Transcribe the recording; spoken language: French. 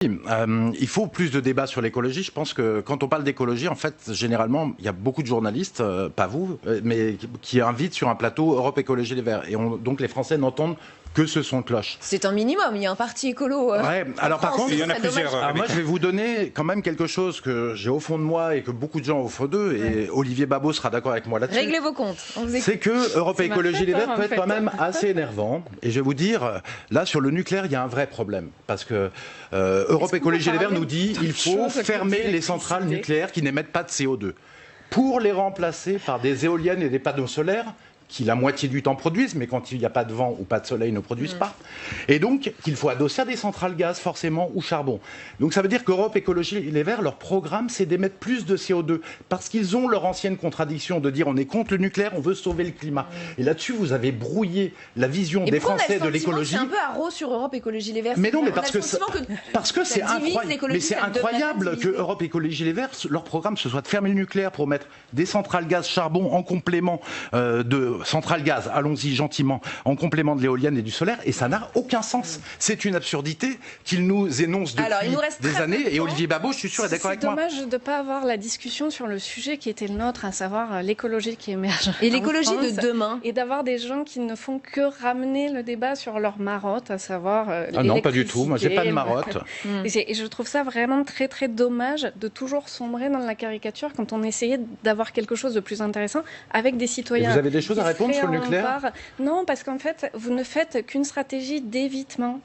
Il faut plus de débats sur l'écologie. Je pense que quand on parle d'écologie, en fait, généralement, il y a beaucoup de journalistes, pas vous, mais qui invitent sur un plateau Europe Écologie Les Verts. Et donc les Français n'entendent que ce son de cloche. C'est un minimum, il y a un parti écolo. Ouais, alors par contre, il y en a plusieurs. alors moi je vais vous donner quand même quelque chose que j'ai au fond de moi et que beaucoup de gens au fond d'eux, et Olivier Babot sera d'accord avec moi là-dessus. Réglez vos comptes. C'est que Europe Écologie Les Verts peut être quand même assez énervant. Et je vais vous dire, là sur le nucléaire, il y a un vrai problème. Parce que Europe Écologie Les Verts nous dit qu'il faut fermer les centrales nucléaires qui n'émettent pas de CO2 pour les remplacer par des éoliennes et des panneaux solaires qui la moitié du temps produisent, mais quand il n'y a pas de vent ou pas de soleil, ne produisent pas. Et donc, qu'il faut adosser à des centrales gaz, forcément, ou charbon. Donc ça veut dire qu'Europe Écologie Les Verts, leur programme, c'est d'émettre plus de CO2, parce qu'ils ont leur ancienne contradiction de dire on est contre le nucléaire, on veut sauver le climat. Et là-dessus, vous avez brouillé la vision des Français de l'écologie. C'est un peu haro sur Europe Écologie Les Verts. Mais non, mais parce que c'est incroyable. Mais c'est incroyable que Europe Écologie Les Verts, leur programme, ce soit de fermer le nucléaire pour mettre des centrales gaz charbon en complément de centrale gaz, allons-y gentiment, en complément de l'éolienne et du solaire, et ça n'a aucun sens. C'est une absurdité qu'il nous énonce depuis des années, et Olivier Babot, je suis sûr, est d'accord avec moi. C'est dommage de ne pas avoir la discussion sur le sujet qui était le nôtre, à savoir l'écologie qui émerge. Et l'écologie de demain. Et d'avoir des gens qui ne font que ramener le débat sur leur marotte, à savoir Ah non, pas du tout, moi j'ai pas de marotte. Et je trouve ça vraiment très très dommage de toujours sombrer dans la caricature quand on essayait d'avoir quelque chose de plus intéressant avec des citoyens. Et vous avez des choses à répondre sur le nucléaire ? Non, parce qu'en fait, vous ne faites qu'une stratégie d'évitement.